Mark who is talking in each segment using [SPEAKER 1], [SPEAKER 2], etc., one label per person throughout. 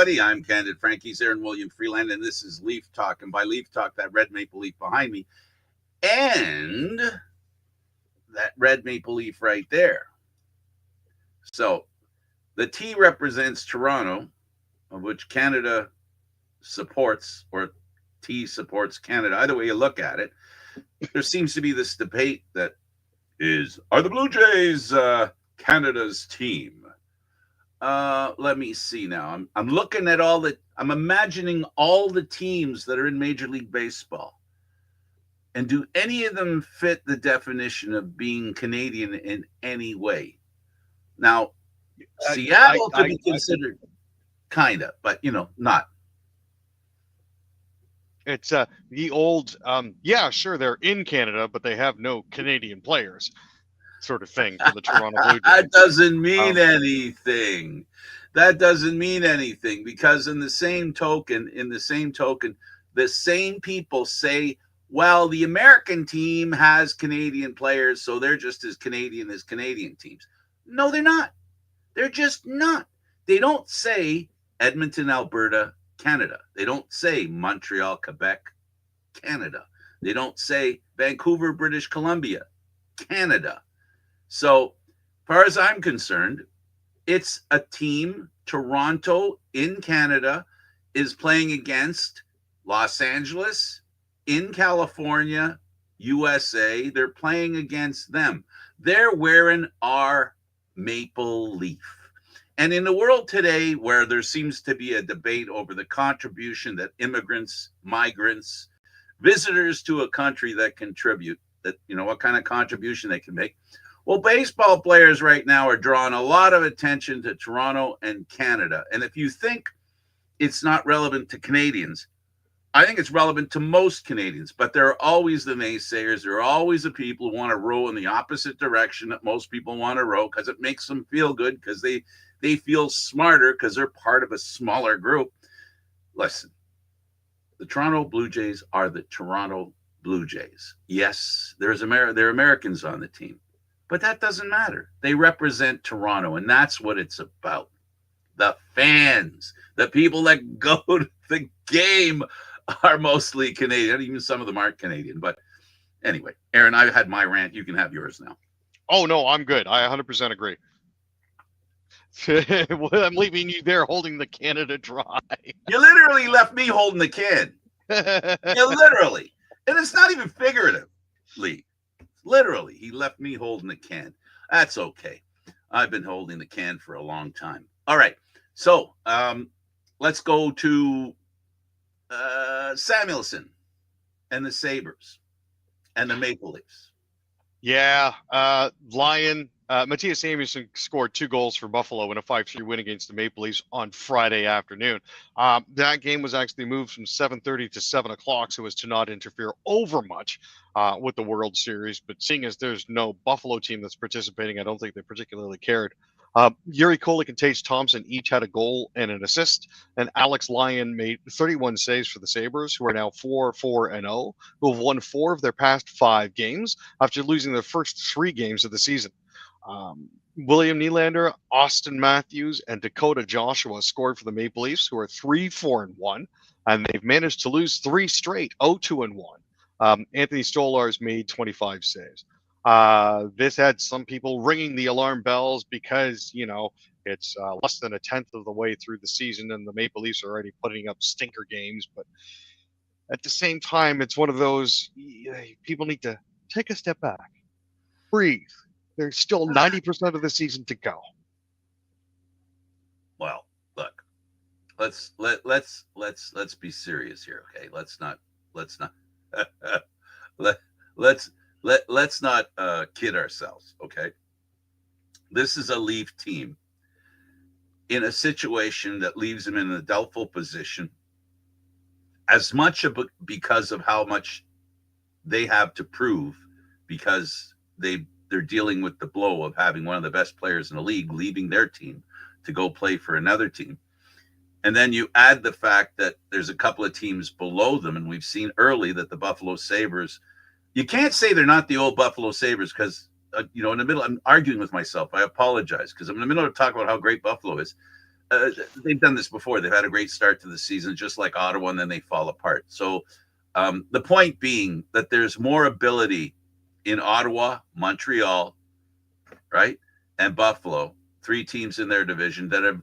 [SPEAKER 1] everybody. I'm Candid. Frankie's Aaron William Freeland, and this is Leaf Talk. And by Leaf Talk, that red maple leaf behind me and that red maple leaf right there. So the T represents Toronto, of which Canada supports, or T supports Canada. Either way you look at it, there seems to be this debate that are the Blue Jays Canada's team? Let me see now. I'm looking at I'm imagining all the teams that are in Major League Baseball. And do any of them fit the definition of being Canadian in any way? Now, Seattle could be considered kind of, but, not.
[SPEAKER 2] It's the old, sure, they're in Canada, but they have no Canadian players sort of thing for the Toronto Blue Jays.
[SPEAKER 1] That doesn't mean anything. That doesn't mean anything, because in the same token, the same people say, well, the American team has Canadian players, so they're just as Canadian as Canadian teams. No, they're not. They're just not. They don't say Edmonton, Alberta, Canada. They don't say Montreal, Quebec, Canada. They don't say Vancouver, British Columbia, Canada. So, far as I'm concerned, it's a team. Toronto in Canada is playing against Los Angeles in California, USA. They're playing against them. They're wearing our maple leaf. And in the world today, where there seems to be a debate over the contribution that immigrants, migrants, visitors to a country that contribute, that, what kind of contribution they can make. Well, baseball players right now are drawing a lot of attention to Toronto and Canada. And if you think it's not relevant to Canadians, I think it's relevant to most Canadians. But there are always the naysayers. There are always the people who want to row in the opposite direction that most people want to row, because it makes them feel good, because they feel smarter because they're part of a smaller group. Listen, the Toronto Blue Jays are the Toronto Blue Jays. Yes, there are Americans on the team. But that doesn't matter. They represent Toronto, and that's what it's about. The fans, the people that go to the game are mostly Canadian. Even some of them aren't Canadian. But anyway, Aaron, I had my rant. You can have yours now.
[SPEAKER 2] Oh, no, I'm good. I 100% agree. I'm leaving you there holding the Canada dry.
[SPEAKER 1] You literally left me holding the can. You literally. And it's not even figuratively. Literally, he left me holding the can. That's okay. I've been holding the can for a long time. All right. So let's go to Samuelson and the Sabres and the Maple Leafs.
[SPEAKER 2] Yeah. Matthias Samuelson scored 2 goals for Buffalo in a 5-3 win against the Maple Leafs on Friday afternoon. That game was actually moved from 7:30 to 7 o'clock so as to not interfere over much with the World Series. But seeing as there's no Buffalo team that's participating, I don't think they particularly cared. Yuri Kolik and Tage Thompson each had a goal and an assist, and Alex Lyon made 31 saves for the Sabres, who are now 4-4-0, who have won 4 of their past 5 games after losing their first 3 games of the season. William Nylander, Austin Matthews, and Dakota Joshua scored for the Maple Leafs, who are 3-4-1, and they've managed to lose 3 straight, 0-2-1. Anthony Stolarz made 25 saves. This had some people ringing the alarm bells because, it's less than a tenth of the way through the season and the Maple Leafs are already putting up stinker games. But at the same time, it's one of those, people need to take a step back, breathe. There's still 90% of the season to go.
[SPEAKER 1] Well, look, let's be serious here, okay? Let's not kid ourselves, okay? This is a Leaf team in a situation that leaves them in a doubtful position, as much because of how much they have to prove, because they're dealing with the blow of having one of the best players in the league leaving their team to go play for another team. And then you add the fact that there's a couple of teams below them, and we've seen early that the Buffalo Sabres, you can't say they're not the old Buffalo Sabres because, in the middle, I'm arguing with myself. I apologize because I'm in the middle of talking about how great Buffalo is. uh, they've done this before. They've had a great start to the season, just like Ottawa, and then they fall apart. So the point being that there's more ability in Ottawa, Montreal, right, and Buffalo, three teams in their division that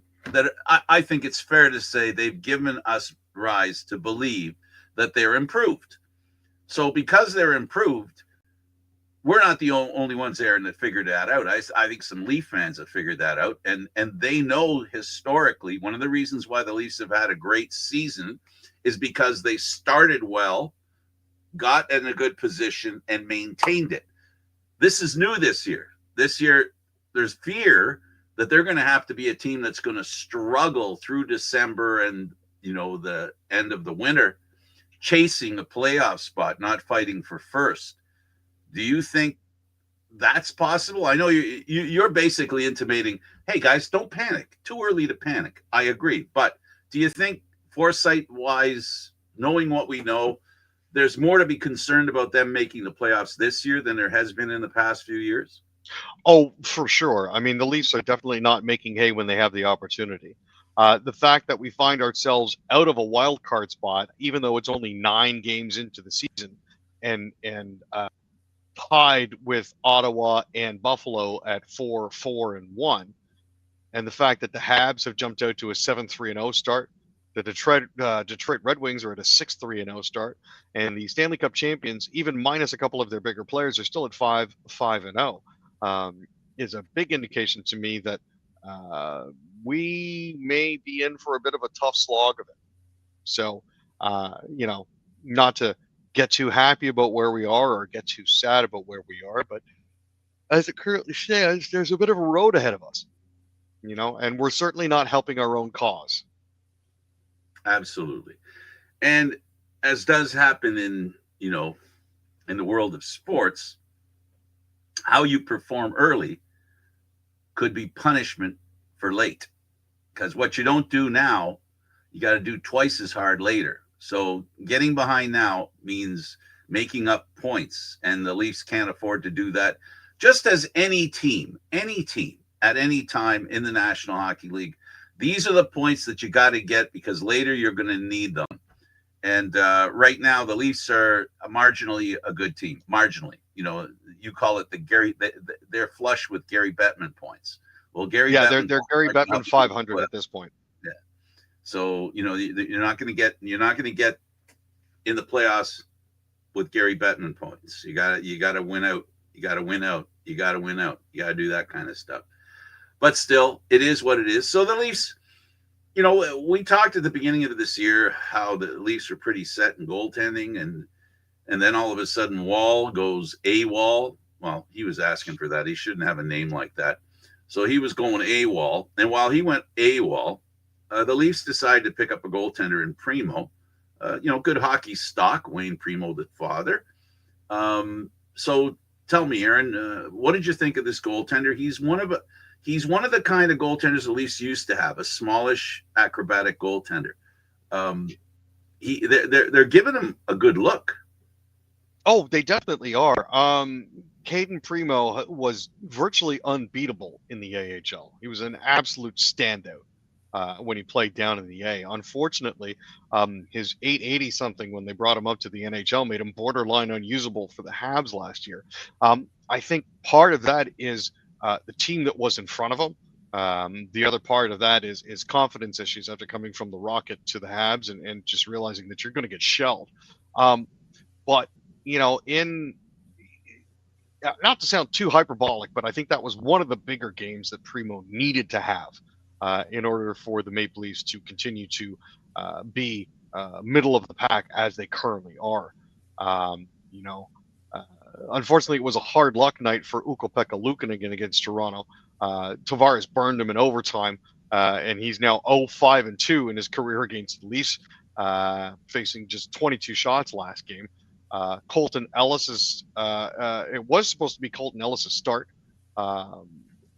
[SPEAKER 1] I think it's fair to say they've given us rise to believe that they're improved. So because they're improved, we're not the only ones there that figured that out. I think some Leaf fans have figured that out, and they know historically one of the reasons why the Leafs have had a great season is because they started well, got in a good position, and maintained it. This is new this year. This year, there's fear that they're going to have to be a team that's going to struggle through December and the end of the winter, chasing a playoff spot, not fighting for first. Do you think that's possible? I know you're basically intimating, hey guys, don't panic. Too early to panic. I agree, but do you think foresight wise, knowing what we know, there's more to be concerned about them making the playoffs this year than there has been in the past few years?
[SPEAKER 2] Oh, for sure. I mean, the Leafs are definitely not making hay when they have the opportunity. The fact that we find ourselves out of a wild card spot, even though it's only 9 games into the season, and tied with Ottawa and Buffalo at 4-4-1, and the fact that the Habs have jumped out to a 7-3-0 start, the Detroit Red Wings are at a 6-3-0 start, and the Stanley Cup champions, even minus a couple of their bigger players, are still at 5-5-0. Is a big indication to me that we may be in for a bit of a tough slog of it. So, not to get too happy about where we are or get too sad about where we are, but as it currently stands, there's a bit of a road ahead of us, and we're certainly not helping our own cause.
[SPEAKER 1] Absolutely. And as does happen in the world of sports, how you perform early could be punishment for late. Because what you don't do now, you got to do twice as hard later. So getting behind now means making up points, and the Leafs can't afford to do that. Just as any team at any time in the National Hockey League, these are the points that you got to get because later you're going to need them. And right now, the Leafs are marginally a good team. Marginally, you call it the Gary. They're flush with Gary Bettman points. Well, Gary,
[SPEAKER 2] Yeah,
[SPEAKER 1] Bettman
[SPEAKER 2] they're Gary Bettman 500 at this point.
[SPEAKER 1] Yeah. So you're not going to get in the playoffs with Gary Bettman points. You got to win out. You got to win out. You got to win out. You got to do that kind of stuff. But still, it is what it is. So the Leafs, we talked at the beginning of this year how the Leafs are pretty set in goaltending, and then all of a sudden Wall goes AWOL. Well, he was asking for that. He shouldn't have a name like that. So he was going AWOL. And while he went AWOL, the Leafs decided to pick up a goaltender in Primo. Good hockey stock, Wayne Primo, the father. So tell me, Aaron, what did you think of this goaltender? He's one of the kind of goaltenders the Leafs used to have, a smallish, acrobatic goaltender. They're giving him a good look.
[SPEAKER 2] Oh, they definitely are. Caden Primo was virtually unbeatable in the AHL. He was an absolute standout when he played down in the A. Unfortunately, his 880 something when they brought him up to the NHL made him borderline unusable for the Habs last year. I think part of that is the team that was in front of him. The other part of that is confidence issues after coming from the Rocket to the Habs and just realizing that you're going to get shelled. But not to sound too hyperbolic, but I think that was one of the bigger games that Primo needed to have in order for the Maple Leafs to continue to be middle of the pack as they currently are. Unfortunately, it was a hard luck night for Ukko-Pekka Luukkonen against Toronto. Tavares burned him in overtime, and he's now 0-5-2 in his career against the Leafs, facing just 22 shots last game. Colton Ellis it was supposed to be Colton Ellis' start.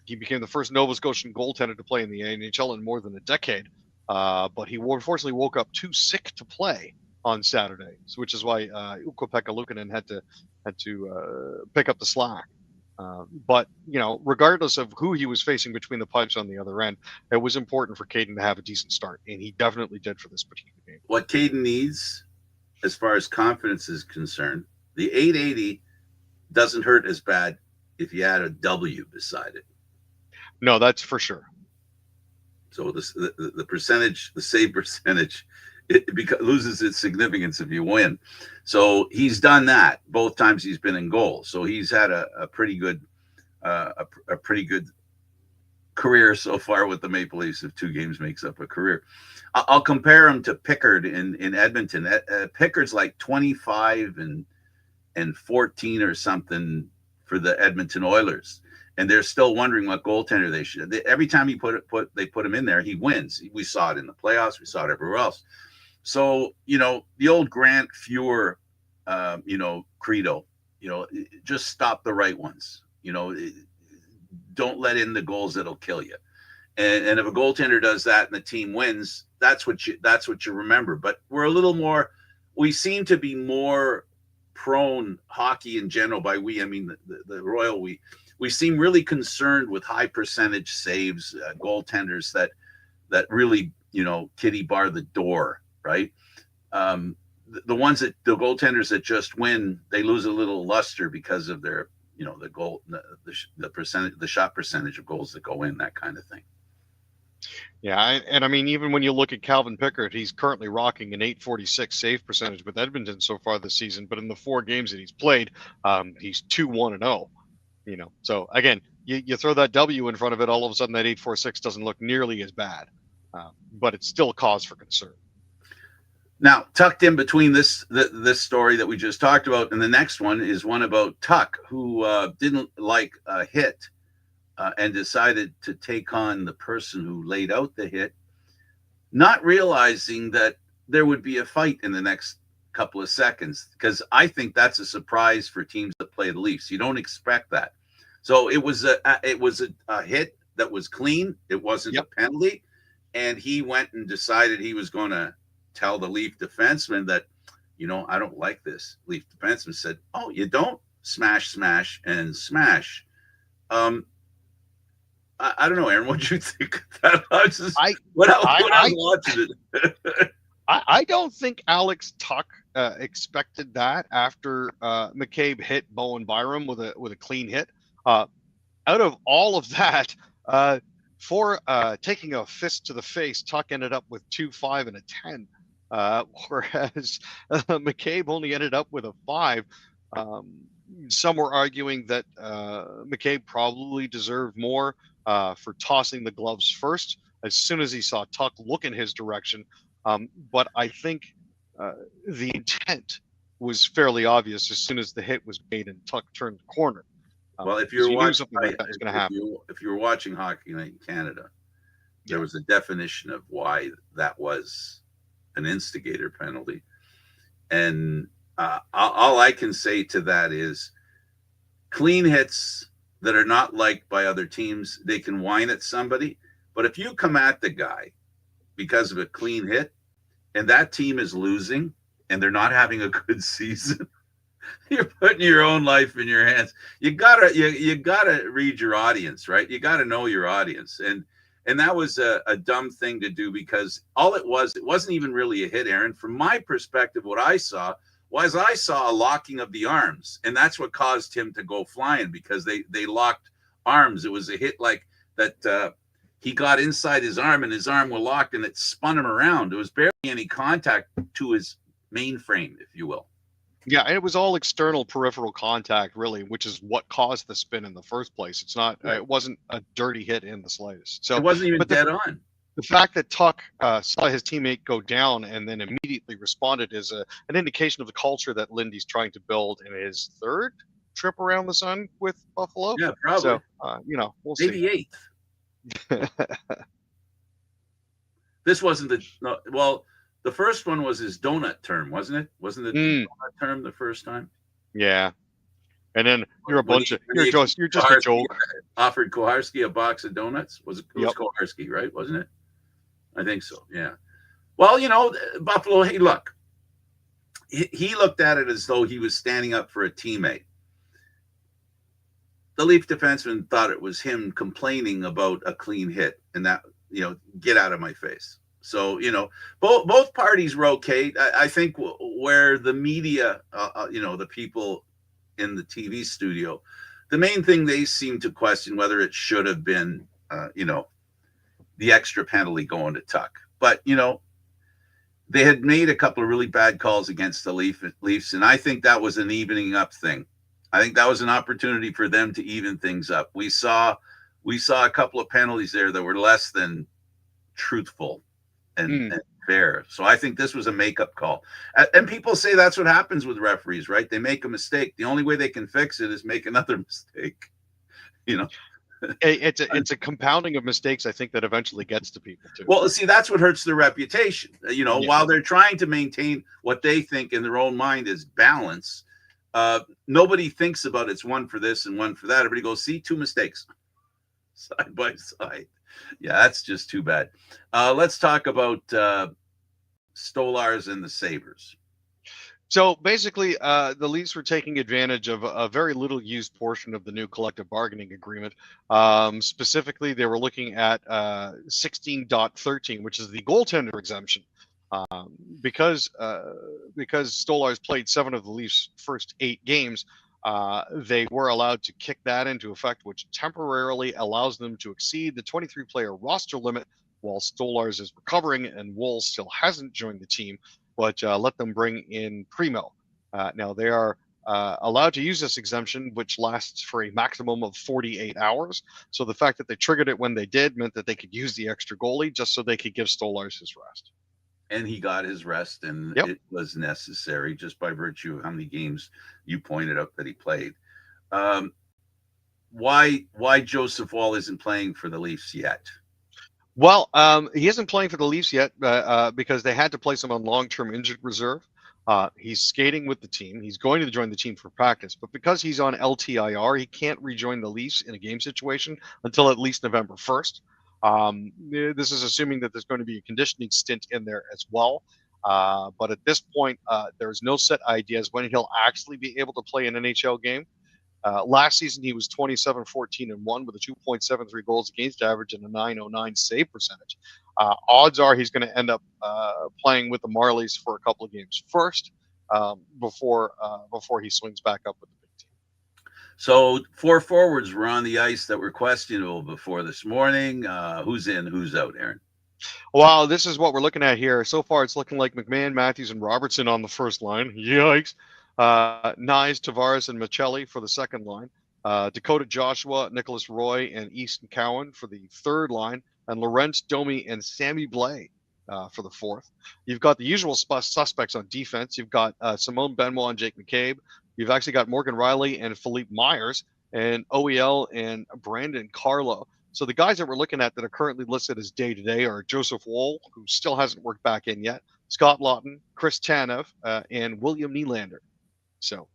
[SPEAKER 2] He became the first Nova Scotian goaltender to play in the NHL in more than a decade, but he unfortunately woke up too sick to play on Saturday, which is why Ukko-Pekka Luukkonen had to pick up the slack. But regardless of who he was facing between the pipes on the other end, it was important for Caden to have a decent start, and he definitely did for this particular game.
[SPEAKER 1] What Caden needs, as far as confidence is concerned, the 880 doesn't hurt as bad if you add a W beside it.
[SPEAKER 2] No, that's for sure.
[SPEAKER 1] So the percentage, the save percentage, it loses its significance if you win. So he's done that both times he's been in goal. So he's had a pretty good career so far with the Maple Leafs. If 2 games makes up a career, I'll compare him to Pickard in Edmonton. Pickard's like 25 and 14 or something for the Edmonton Oilers. And they're still wondering what goaltender they should. Every time they put him in there, he wins. We saw it in the playoffs. We saw it everywhere else. So the old Grant Fuhr, credo. Just stop the right ones. Don't let in the goals that'll kill you. And if a goaltender does that and the team wins, that's what you remember. But we seem to be more prone, hockey in general, by we, I mean the Royal we seem really concerned with high percentage saves, goaltenders that really, kitty bar the door, right? The goaltenders that just win, they lose a little luster because of their, the goal, the percentage, the shot percentage of goals that go in, that kind of thing.
[SPEAKER 2] Yeah, and I mean, even when you look at Calvin Pickard, he's currently rocking an .846 save percentage with Edmonton so far this season. But in the 4 games that he's played, he's 2-1-0. So again, you throw that W in front of it, all of a sudden that .846 doesn't look nearly as bad, but it's still cause for concern.
[SPEAKER 1] Now, tucked in between this story that we just talked about and the next one is one about Tuck, who didn't like a hit and decided to take on the person who laid out the hit, not realizing that there would be a fight in the next couple of seconds, because I think that's a surprise for teams that play the Leafs. You don't expect that. So it was a hit that was clean. It wasn't a penalty, and he went and decided he was going to tell the Leaf defenseman that, I don't like this. Leaf defenseman said, "Oh, you don't? Smash, smash, and smash." I don't know, Aaron. What do you think of that? I was watching it.
[SPEAKER 2] I don't think Alex Tuck expected that after McCabe hit Bowen Byram with a clean hit. Out of all of that, for taking a fist to the face, Tuck ended up with 2, 5, and a 10, whereas McCabe only ended up with a 5. Some were arguing that McCabe probably deserved more for tossing the gloves first as soon as he saw Tuck look in his direction. But I think the intent was fairly obvious as soon as the hit was made and Tuck turned the corner.
[SPEAKER 1] Well, if you're watching
[SPEAKER 2] something like that was going to happen,
[SPEAKER 1] if you were watching Hockey Night in Canada, there was a definition of why that was an instigator penalty, and all I can say to that is, clean hits that are not liked by other teams, they can whine at somebody, but if you come at the guy because of a clean hit, and that team is losing and they're not having a good season, you're putting your own life in your hands. You gotta read your audience, right? You gotta know your audience, and that was a dumb thing to do, because it wasn't even really a hit, Aaron. From my perspective, what I saw a locking of the arms, and that's what caused him to go flying, because they locked arms. It was a hit like that. He got inside his arm and his arm was locked and it spun him around. There was barely any contact to his mainframe, if you will.
[SPEAKER 2] Yeah, it was all external peripheral contact, really, which is what caused the spin in the first place. It's not. Right. It wasn't a dirty hit in the slightest. So
[SPEAKER 1] it wasn't even dead on.
[SPEAKER 2] The fact that Tuck saw his teammate go down and then immediately responded is an indication of the culture that Lindy's trying to build in his 3rd trip around the sun with Buffalo.
[SPEAKER 1] Yeah, probably.
[SPEAKER 2] So, we'll see.
[SPEAKER 1] Maybe 8th. This wasn't the first one was his donut term, wasn't it? Wasn't it the donut term the first time?
[SPEAKER 2] Yeah. And then you're just a joke.
[SPEAKER 1] Offered Koharski a box of donuts. It was Koharski, right? Wasn't it? I think so. Yeah. Well, Buffalo. Hey, look. He looked at it as though he was standing up for a teammate. the Leaf defenseman thought it was him complaining about a clean hit, and that, get out of my face. So, both parties were okay. I think where the media, the people in the TV studio, the main thing they seem to question whether it should have been, the extra penalty going to Tuck. But, they had made a couple of really bad calls against the Leafs, and I think that was an evening up thing. I think that was an opportunity for them to even things up. We saw a couple of penalties there that were less than truthful and fair. So I think this was a makeup call. And people say that's what happens with referees, right? They make a mistake. The only way they can fix it is make another mistake.
[SPEAKER 2] It's a compounding of mistakes, I think, that eventually gets to people too.
[SPEAKER 1] Well, see, that's what hurts their reputation. While they're trying to maintain what they think in their own mind is balance, nobody thinks about it's one for this and one for that. Everybody goes, see, two mistakes side by side. Yeah, that's just too bad. Let's talk about Stolars and the Sabres.
[SPEAKER 2] So basically, the Leafs were taking advantage of a very little used portion of the new collective bargaining agreement. Specifically, they were looking at 16.13, which is the goaltender exemption. Because Stolars played 7 of the Leafs' first 8 games, they were allowed to kick that into effect, which temporarily allows them to exceed the 23-player roster limit while Stolars is recovering and Woll still hasn't joined the team, but let them bring in Primo. Now, they are allowed to use this exemption, which lasts for a maximum of 48 hours. So the fact that they triggered it when they did meant that they could use the extra goalie just so they could give Stolars his rest.
[SPEAKER 1] And he got his rest, and It was necessary just by virtue of how many games you pointed out that he played. Why Joseph Woll isn't playing for the Leafs yet?
[SPEAKER 2] Well, he isn't playing for the Leafs yet because they had to place him on long-term injured reserve. He's skating with the team. He's going to join the team for practice, but because he's on LTIR, he can't rejoin the Leafs in a game situation until at least November 1st. This is assuming that there's going to be a conditioning stint in there as well. But at this point, there's no set ideas when he'll actually be able to play an NHL game. Last season, he was 27-14-1 with a 2.73 goals against average and a 909 save percentage. Odds are he's going to end up playing with the Marlies for a couple of games first before he swings back up with the big team.
[SPEAKER 1] So 4 forwards were on the ice that were questionable before this morning. Who's in, who's out, Aaron?
[SPEAKER 2] Well, this is what we're looking at here. So far, it's looking like McMahon, Matthews, and Robertson on the first line. Yikes. Nyes, Tavares, and Michelli for the second line. Dakota Joshua, Nicholas Roy, and Easton Cowan for the third line. And Laurent Domi and Sammy Blais for the fourth. You've got the usual suspects on defense. You've got Simone Benoit and Jake McCabe. You've actually got Morgan Riley and Philippe Myers and OEL and Brandon Carlo. So the guys that we're looking at that are currently listed as day-to-day are Joseph Woll, who still hasn't worked back in yet, Scott Lawton, Chris Tanev, and William Nylander. So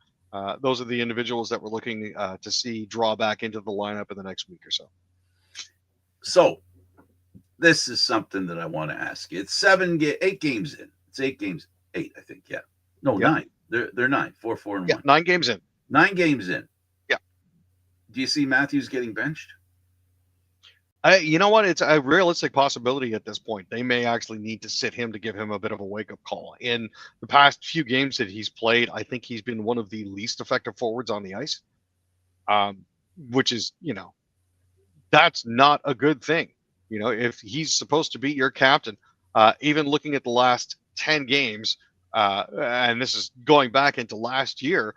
[SPEAKER 2] those are the individuals that we're looking to see draw back into the lineup in the next week or so.
[SPEAKER 1] So this is something that I want to ask you. It's 8 games in. It's 8 games. 8, I think. Yeah. No, 9. They're 9. 4, 4, and 1.
[SPEAKER 2] 9 games in.
[SPEAKER 1] 9 games in.
[SPEAKER 2] Yeah.
[SPEAKER 1] Do you see Matthews getting benched?
[SPEAKER 2] You know what? It's a realistic possibility at this point. They may actually need to sit him to give him a bit of a wake-up call. In the past few games that he's played, I think he's been one of the least effective forwards on the ice, which is, that's not a good thing. If he's supposed to be your captain, even looking at the last 10 games, and this is going back into last year,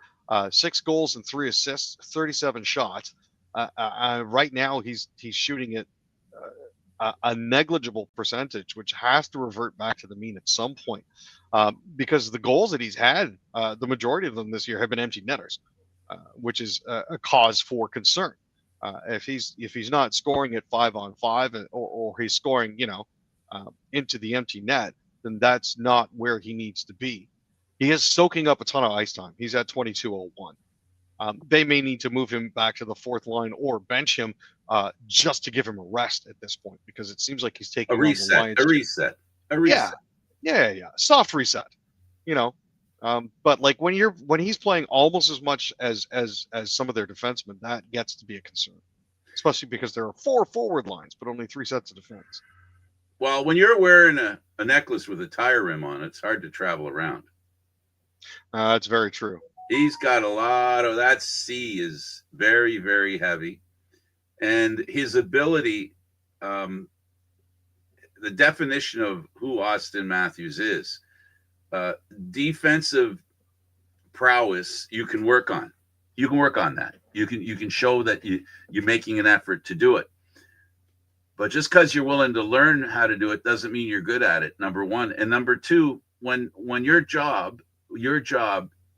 [SPEAKER 2] 6 goals and 3 assists, 37 shots. Right now, he's shooting at a negligible percentage, which has to revert back to the mean at some point, because the goals that he's had, the majority of them this year have been empty netters, which is a cause for concern. If he's not scoring at 5-on-5 or he's scoring, into the empty net, then that's not where he needs to be. He is soaking up a ton of ice time. He's at 22:01. They may need to move him back to the fourth line or bench him just to give him a rest at this point, because it seems like he's taking
[SPEAKER 1] a reset.
[SPEAKER 2] Yeah. Soft reset. But like when he's playing almost as much as some of their defensemen, that gets to be a concern, especially because there are 4 forward lines but only 3 sets of defense.
[SPEAKER 1] Well, when you're wearing a necklace with a tire rim on, it's hard to travel around.
[SPEAKER 2] That's very true.
[SPEAKER 1] He's got a lot of that. C is very, very heavy, and his ability, the definition of who Austin Matthews is, defensive prowess. You can work on. You can work on that. You can show that you're making an effort to do it. But just because you're willing to learn how to do it doesn't mean you're good at it. Number one, and number two, when your job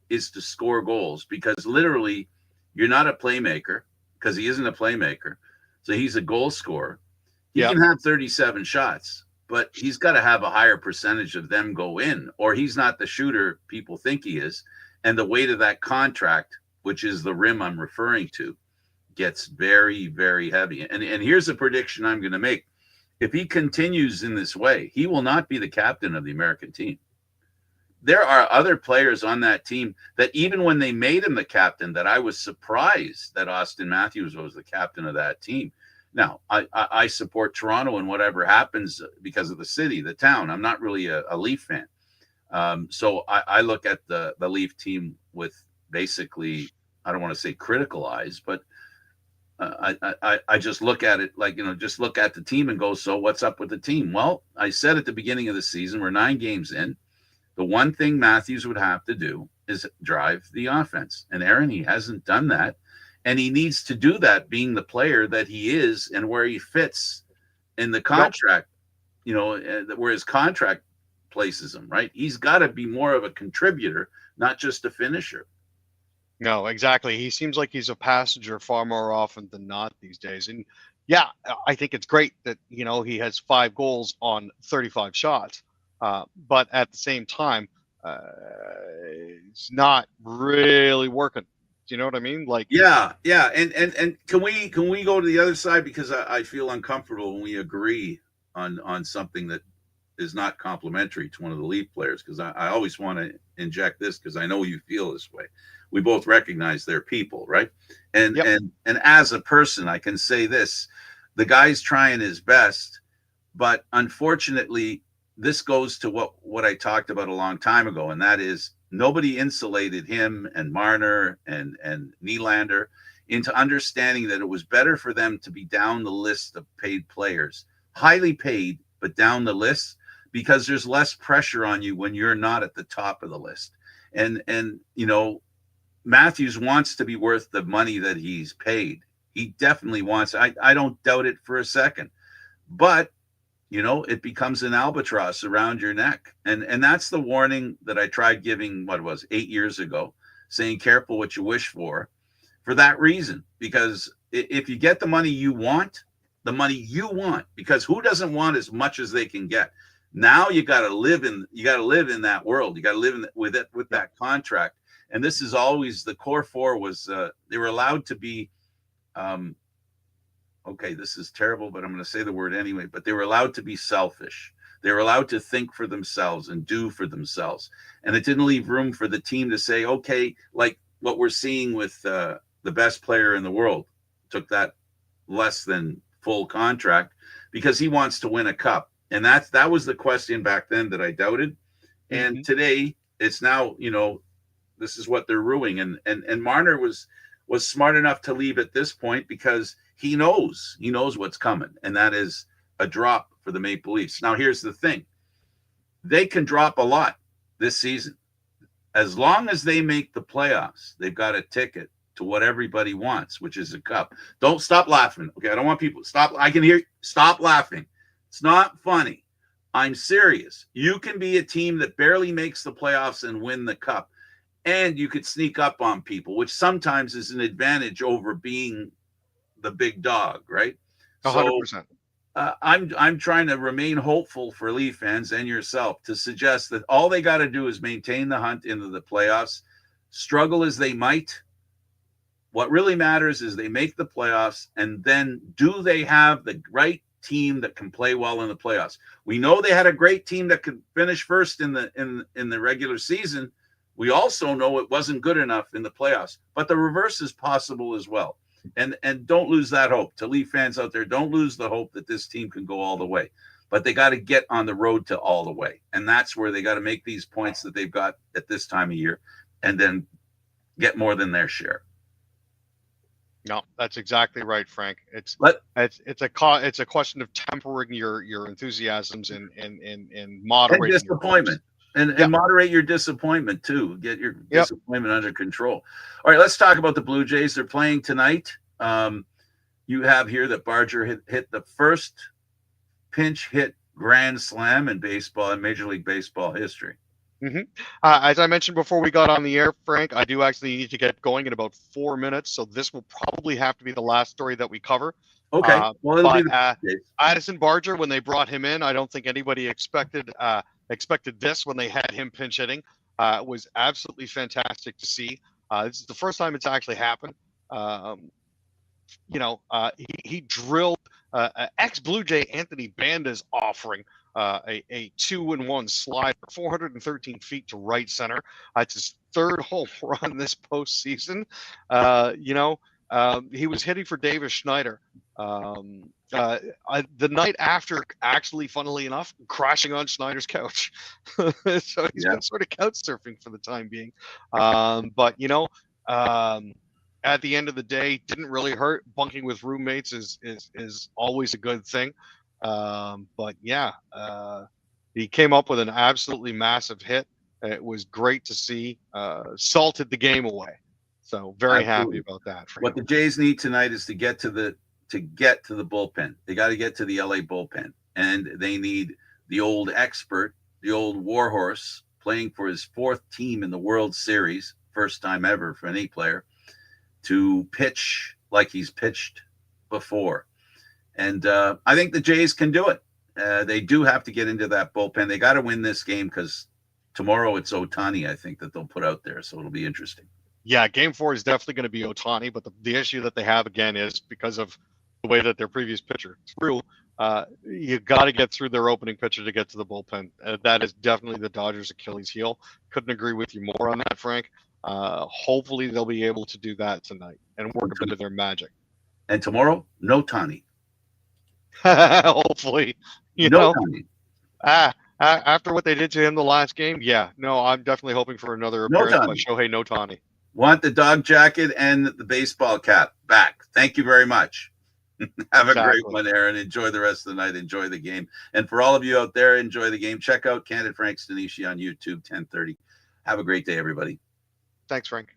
[SPEAKER 1] is to score goals, because literally you're not a playmaker, because he isn't a playmaker, so he's a goal scorer. He can have 37 shots, but he's got to have a higher percentage of them go in, or he's not the shooter people think he is. And the weight of that contract, which is the rim I'm referring to, gets very, very heavy. And here's a prediction I'm going to make. If he continues in this way, he will not be the captain of the American team. There are other players on that team that even when they made him the captain, that I was surprised that Austin Matthews was the captain of that team. Now, I support Toronto and whatever happens because of the city, the town. I'm not really a Leaf fan. So I look at the Leaf team with basically, I don't want to say critical eyes, but I just look at it like, just look at the team and go, so what's up with the team? Well, I said at the beginning of the season, we're 9 games in. The one thing Matthews would have to do is drive the offense. And Aaron, he hasn't done that. And he needs to do that being the player that he is and where he fits in the contract, where his contract places him, right? He's got to be more of a contributor, not just a finisher.
[SPEAKER 2] No, exactly. He seems like he's a passenger far more often than not these days. And yeah, I think it's great that, he has 5 goals on 35 shots. But at the same time, it's not really working. Do you know what I mean? Like,
[SPEAKER 1] yeah. And can we go to the other side, because I feel uncomfortable when we agree on something that is not complimentary to one of the Leaf players, because I always want to inject this because I know you feel this way. We both recognize they're people, right? And as a person, I can say this: the guy's trying his best, but unfortunately, this goes to what I talked about a long time ago, and that is nobody insulated him and Marner and Nylander into understanding that it was better for them to be down the list of paid players, highly paid, but down the list, because there's less pressure on you when you're not at the top of the list. And Matthews wants to be worth the money that he's paid. He definitely wants. I don't doubt it for a second, but it becomes an albatross around your neck. And that's the warning that I tried giving, 8 years ago, saying careful what you wish for that reason. Because if you get the money you want, because who doesn't want as much as they can get? Now you got to live in that world. You got to live with that contract. And this is always the core 4 was they were allowed to be okay, this is terrible, but I'm going to say the word anyway, but they were allowed to be selfish. They were allowed to think for themselves and do for themselves. And it didn't leave room for the team to say, okay, like what we're seeing with the best player in the world, took that less than full contract because he wants to win a cup. And that was the question back then that I doubted. And today it's now, this is what they're ruining. And Marner was smart enough to leave at this point because he knows what's coming, and that is a drop for the Maple Leafs. Now, here's the thing. They can drop a lot this season. As long as they make the playoffs, they've got a ticket to what everybody wants, which is a cup. Don't stop laughing. Okay, I don't want people stop. I can hear. Stop laughing. It's not funny. I'm serious. You can be a team that barely makes the playoffs and win the cup, and you could sneak up on people, which sometimes is an advantage over being the big dog, right?
[SPEAKER 2] 100%.
[SPEAKER 1] So I'm trying to remain hopeful for Leaf fans and yourself to suggest that all they got to do is maintain the hunt into the playoffs. Struggle as they might, what really matters is they make the playoffs, and then do they have the right team that can play well in the playoffs? We know they had a great team that could finish first in the regular season, We also know it wasn't good enough in the playoffs, but the reverse is possible as well. And don't lose that hope. To Leaf fans out there, don't lose the hope that this team can go all the way. But they got to get on the road to all the way. And that's where they got to make these points that they've got at this time of year and then get more than their share.
[SPEAKER 2] No, that's exactly right, Frank. It's a question of tempering your enthusiasms and moderating
[SPEAKER 1] and disappointment. And moderate your disappointment too. Get your disappointment under control. All right, let's talk about the Blue Jays. They're playing tonight. You have here that Barger hit the first pinch hit grand slam in baseball, in Major League Baseball history.
[SPEAKER 2] Mm-hmm. As I mentioned before we got on the air, Frank, I do actually need to get going in about 4 minutes, so this will probably have to be the last story that we cover.
[SPEAKER 1] Okay.
[SPEAKER 2] Well, it'll be Addison Barger, when they brought him in, I don't think anybody expected this when they had him pinch hitting. It was absolutely fantastic to see. This is the first time it's actually happened. He drilled ex-Blue Jay Anthony Banda's offering a 2-1 slider, 413 feet to right center. It's his third home run this postseason. He was hitting for Davis Schneider. The night after, actually, funnily enough, crashing on Schneider's couch. So he's been sort of couch surfing for the time being. At the end of the day, didn't really hurt. Bunking with roommates is always a good thing. He came up with an absolutely massive hit. It was great to see. Salted the game away. So very happy about that.
[SPEAKER 1] What the Jays need tonight is to get to the bullpen. They got to get to the LA bullpen, and they need the old expert, the old warhorse, playing for his fourth team in the World Series, first time ever for any player, to pitch like he's pitched before. And I think the Jays can do it. They do have to get into that bullpen. They got to win this game because tomorrow it's Ohtani, I think, that they'll put out there. So it'll be interesting.
[SPEAKER 2] Yeah, game 4 is definitely going to be Ohtani, but the issue that they have, again, is because of the way that their previous pitcher threw, you got to get through their opening pitcher to get to the bullpen. That is definitely the Dodgers' Achilles heel. Couldn't agree with you more on that, Frank. Hopefully they'll be able to do that tonight and work a bit of their magic.
[SPEAKER 1] And tomorrow, no Tani.
[SPEAKER 2] Hopefully, after what they did to him the last game, I'm definitely hoping for another appearance by Shohei Ohtani.
[SPEAKER 1] Want the dog jacket and the baseball cap back. Thank you very much. Have a great one, Aaron. Enjoy the rest of the night. Enjoy the game. And for all of you out there, enjoy the game. Check out Candid Frank Stanishi on YouTube, 10:30. Have a great day, everybody.
[SPEAKER 2] Thanks, Frank.